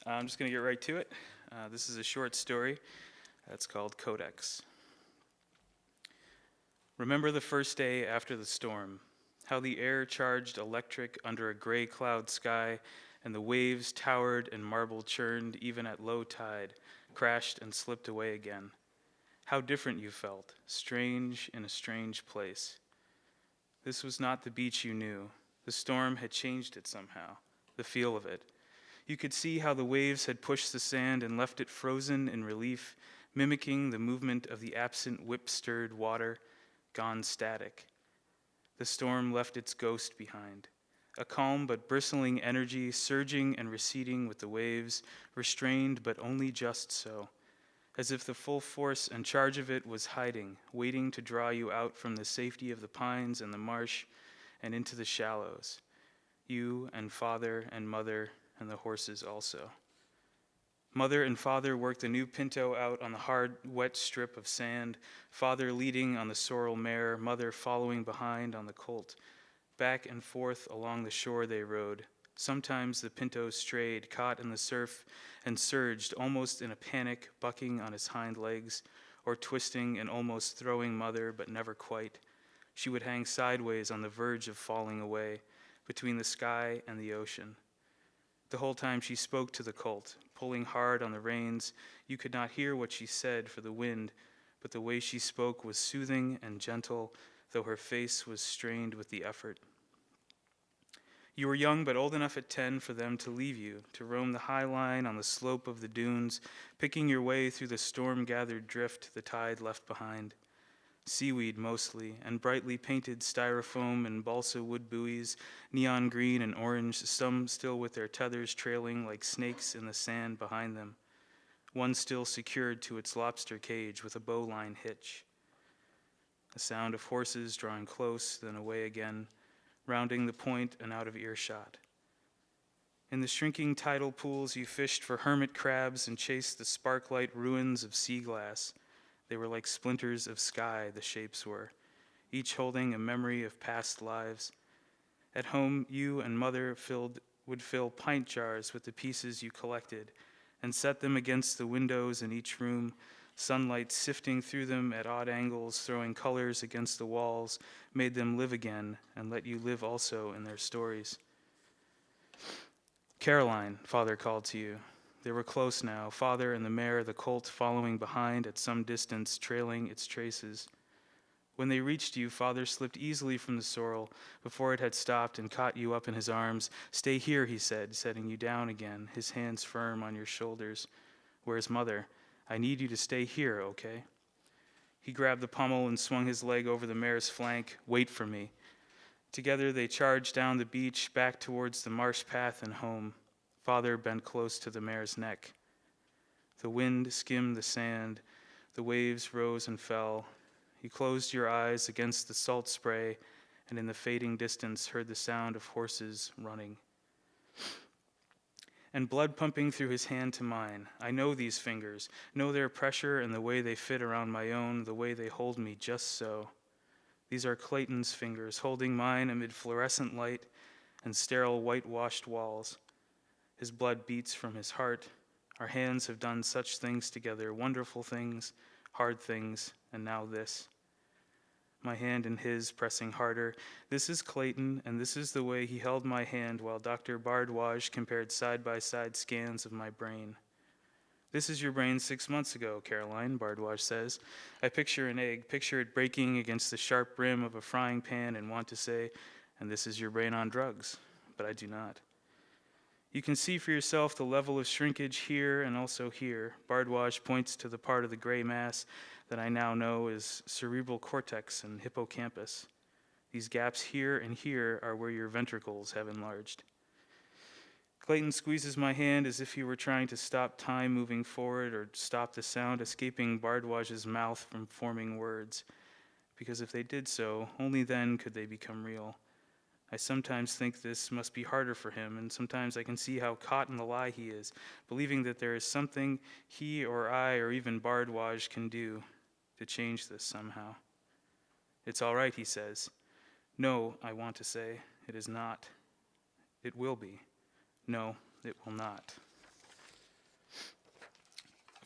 I'm just going to get right to it. This is a short story. It's called Codex. Remember the first day after the storm, how the air charged electric under a gray cloud sky, and the waves towered and marble churned even at low tide, crashed and slipped away again. How different you felt, strange in a strange place. This was not the beach you knew. The storm had changed it somehow, the feel of it. You could see how the waves had pushed the sand and left it frozen in relief, mimicking the movement of the absent whip-stirred water, gone static. The storm left its ghost behind, a calm but bristling energy surging and receding with the waves, restrained but only just so, as if the full force and charge of it was hiding, waiting to draw you out from the safety of the pines and the marsh and into the shallows, you and father and mother and the horses also. Mother and father worked the new pinto out on the hard, wet strip of sand, father leading on the sorrel mare, mother following behind on the colt. Back and forth along the shore they rode. Sometimes the pinto strayed, caught in the surf, and surged, almost in a panic, bucking on its hind legs, or twisting and almost throwing mother, but never quite. She would hang sideways on the verge of falling away, between the sky and the ocean. The whole time she spoke to the colt, pulling hard on the reins. You could not hear what she said for the wind, but the way she spoke was soothing and gentle, though her face was strained with the effort. You were young but old enough at 10 for them to leave you, to roam the high line on the slope of the dunes, picking your way through the storm-gathered drift the tide left behind. Seaweed mostly, and brightly painted styrofoam and balsa wood buoys, neon green and orange, some still with their tethers trailing like snakes in the sand behind them, one still secured to its lobster cage with a bowline hitch. The sound of horses drawing close, then away again, rounding the point and out of earshot. In the shrinking tidal pools you fished for hermit crabs and chased the sparklight ruins of sea glass. They were like splinters of sky, the shapes were, each holding a memory of past lives. At home, you and mother would fill pint jars with the pieces you collected and set them against the windows in each room, sunlight sifting through them at odd angles, throwing colors against the walls, made them live again and let you live also in their stories. Caroline, father called to you. They were close now, father and the mare, the colt following behind at some distance, trailing its traces. When they reached you, father slipped easily from the sorrel before it had stopped and caught you up in his arms. Stay here, he said, setting you down again, his hands firm on your shoulders. Where's mother? I need you to stay here, okay? He grabbed the pommel and swung his leg over the mare's flank. Wait for me. Together they charged down the beach, back towards the marsh path and home. Father bent close to the mare's neck. The wind skimmed the sand. The waves rose and fell. You closed your eyes against the salt spray, and in the fading distance heard the sound of horses running. And blood pumping through his hand to mine. I know these fingers, know their pressure and the way they fit around my own, the way they hold me just so. These are Clayton's fingers, holding mine amid fluorescent light and sterile whitewashed walls. His blood beats from his heart. Our hands have done such things together, wonderful things, hard things, and now this. My hand in his, pressing harder. This is Clayton, and this is the way he held my hand while Dr. Bardwaj compared side-by-side scans of my brain. This is your brain 6 months ago, Caroline, Bardwaj says. I picture an egg, picture it breaking against the sharp rim of a frying pan and want to say, and this is your brain on drugs, but I do not. You can see for yourself the level of shrinkage here and also here. Bardwaj points to the part of the gray mass that I now know is cerebral cortex and hippocampus. These gaps here and here are where your ventricles have enlarged. Clayton squeezes my hand as if he were trying to stop time moving forward or stop the sound escaping Bardwaj's mouth from forming words. Because if they did so, only then could they become real. I sometimes think this must be harder for him, and sometimes I can see how caught in the lie he is, believing that there is something he or I or even Bardwaj can do to change this somehow. It's all right, he says. No, I want to say, it is not. It will be. No, it will not.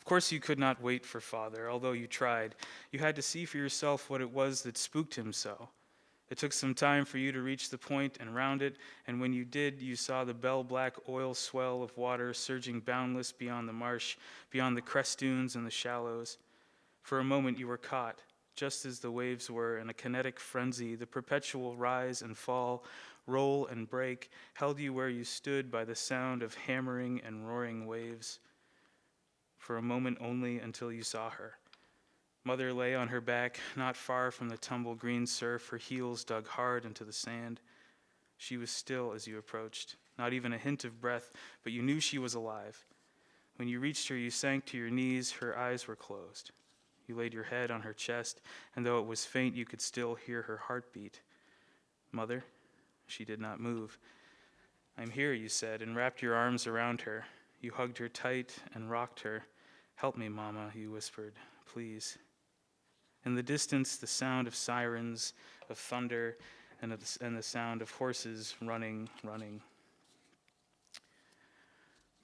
Of course you could not wait for father, although you tried. You had to see for yourself what it was that spooked him so. It took some time for you to reach the point and round it, and when you did, you saw the bell-black oil swell of water surging boundless beyond the marsh, beyond the crest dunes and the shallows. For a moment you were caught, just as the waves were, in a kinetic frenzy. The perpetual rise and fall, roll and break, held you where you stood by the sound of hammering and roaring waves. For a moment only, until you saw her. Mother lay on her back, not far from the tumble green surf, her heels dug hard into the sand. She was still as you approached, not even a hint of breath, but you knew she was alive. When you reached her, you sank to your knees, her eyes were closed. You laid your head on her chest, and though it was faint, you could still hear her heartbeat. Mother, she did not move. I'm here, you said, and wrapped your arms around her. You hugged her tight and rocked her. Help me, Mama, you whispered, please. In the distance, the sound of sirens, of thunder, and the sound of horses running.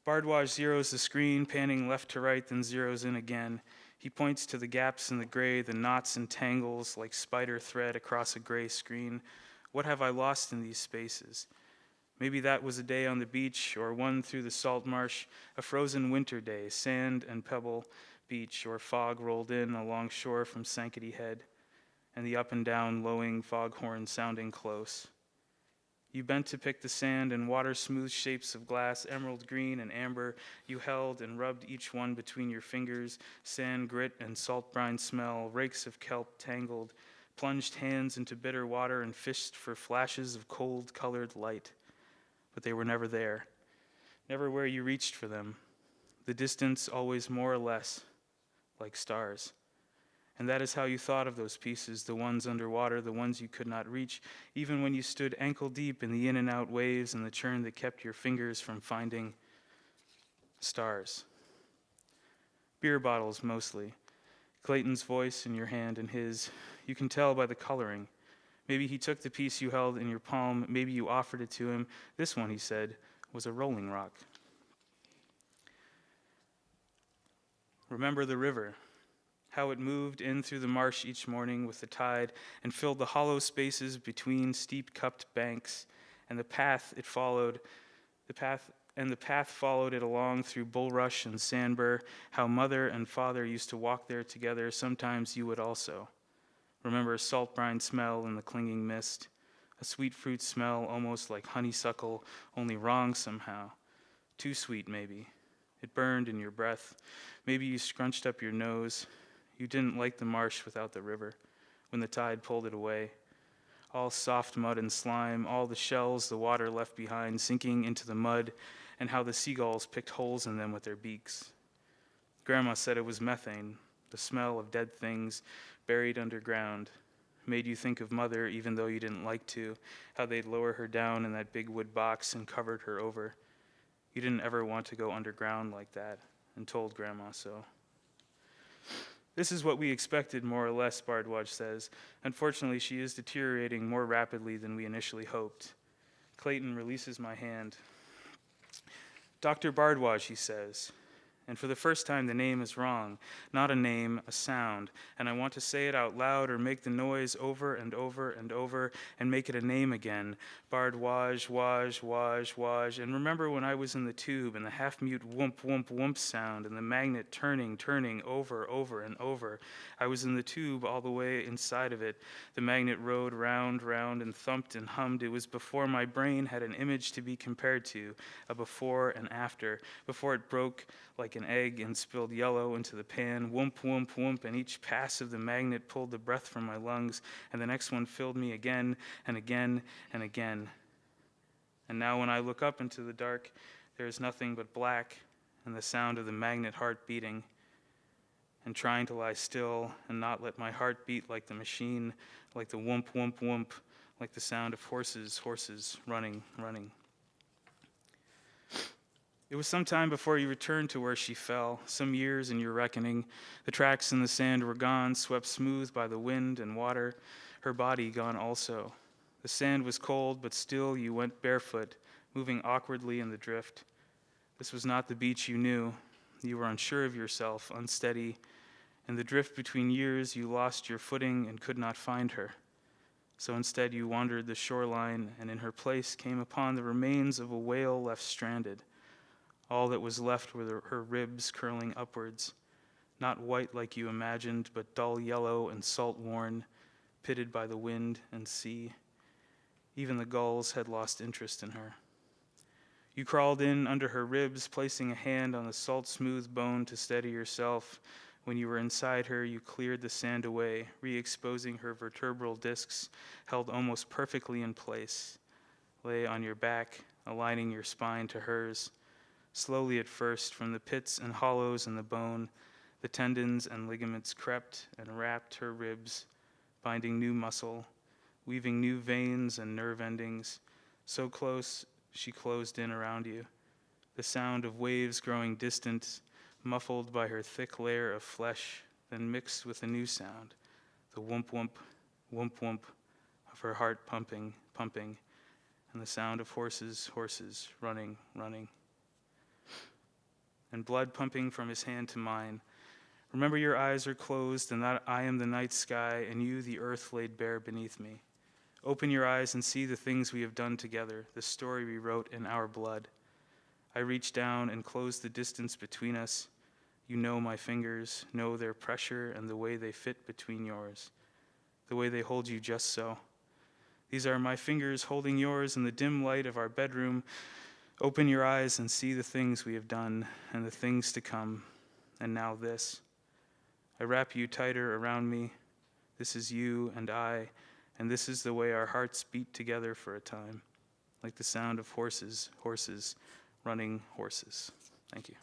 Bardwaj zeroes the screen, panning left to right, then zeroes in again. He points to the gaps in the gray, the knots and tangles like spider thread across a gray screen. What have I lost in these spaces? Maybe that was a day on the beach, or one through the salt marsh, a frozen winter day, sand and pebble beach, or fog rolled in along shore from Sankaty Head, and the up and down lowing foghorn sounding close. You bent to pick the sand and water-smooth shapes of glass, emerald green and amber. You held and rubbed each one between your fingers, sand grit and salt brine smell, rakes of kelp tangled, plunged hands into bitter water and fished for flashes of cold-colored light. But they were never there, never where you reached for them. The distance always more or less like stars. And that is how you thought of those pieces, the ones underwater, the ones you could not reach, even when you stood ankle deep in the in and out waves and the churn that kept your fingers from finding stars. Beer bottles mostly. Clayton's voice in your hand and his. You can tell by the coloring. Maybe he took the piece you held in your palm. Maybe you offered it to him. This one, he said, was a rolling rock. Remember the river, how it moved in through the marsh each morning with the tide and filled the hollow spaces between steep-cupped banks, and the path followed it along through bulrush and sandbur, how mother and father used to walk there together. Sometimes you would also. Remember a salt brine smell in the clinging mist, a sweet fruit smell almost like honeysuckle, only wrong somehow. Too sweet, maybe. It burned in your breath. Maybe you scrunched up your nose. You didn't like the marsh without the river, when the tide pulled it away. All soft mud and slime, all the shells the water left behind sinking into the mud, and how the seagulls picked holes in them with their beaks. Grandma said it was methane, the smell of dead things buried underground. Made you think of Mother even though you didn't like to, how they'd lower her down in that big wood box and covered her over. You didn't ever want to go underground like that, and told Grandma so. This is what we expected, more or less, Bardwaj says. Unfortunately, she is deteriorating more rapidly than we initially hoped. Clayton releases my hand. Dr. Bardwaj, he says. And for the first time, the name is wrong. Not a name, a sound. And I want to say it out loud or make the noise over and over and over and make it a name again. Bardwaj, waj, waj, waj. And remember when I was in the tube and the half-mute whoomp, whoomp, whoomp sound and the magnet turning over and over. I was in the tube all the way inside of it. The magnet rode round, and thumped and hummed. It was before my brain had an image to be compared to, a before and after, before it broke like an egg and spilled yellow into the pan, whoomp, whoomp, whoomp, and each pass of the magnet pulled the breath from my lungs, and the next one filled me again and again and again. And now when I look up into the dark, there is nothing but black and the sound of the magnet heart beating, and trying to lie still and not let my heart beat like the machine, like the whoomp, whoomp, whoomp, like the sound of horses running. It was some time before you returned to where she fell, some years in your reckoning. The tracks in the sand were gone, swept smooth by the wind and water, her body gone also. The sand was cold, but still you went barefoot, moving awkwardly in the drift. This was not the beach you knew. You were unsure of yourself, unsteady. In the drift between years, you lost your footing and could not find her. So instead you wandered the shoreline, and in her place came upon the remains of a whale left stranded. All that was left were her ribs curling upwards, not white like you imagined, but dull yellow and salt-worn, pitted by the wind and sea. Even the gulls had lost interest in her. You crawled in under her ribs, placing a hand on the salt-smooth bone to steady yourself. When you were inside her, you cleared the sand away, re-exposing her vertebral discs, held almost perfectly in place. Lay on your back, aligning your spine to hers. Slowly at first, from the pits and hollows in the bone, the tendons and ligaments crept and wrapped her ribs, binding new muscle, weaving new veins and nerve endings. So close, she closed in around you. The sound of waves growing distant, muffled by her thick layer of flesh, then mixed with a new sound, the whoomp, whoomp, whoomp of her heart pumping, and the sound of horses, running. And blood pumping from his hand to mine. Remember, your eyes are closed, and that I am the night sky, and you the earth laid bare beneath me. Open your eyes and see the things we have done together, the story we wrote in our blood. I reach down and close the distance between us. You know my fingers, know their pressure and the way they fit between yours, the way they hold you just so. These are my fingers holding yours in the dim light of our bedroom. Open your eyes and see the things we have done and the things to come. And now this. I wrap you tighter around me. This is you and I, and this is the way our hearts beat together for a time, like the sound of horses, running horses. Thank you.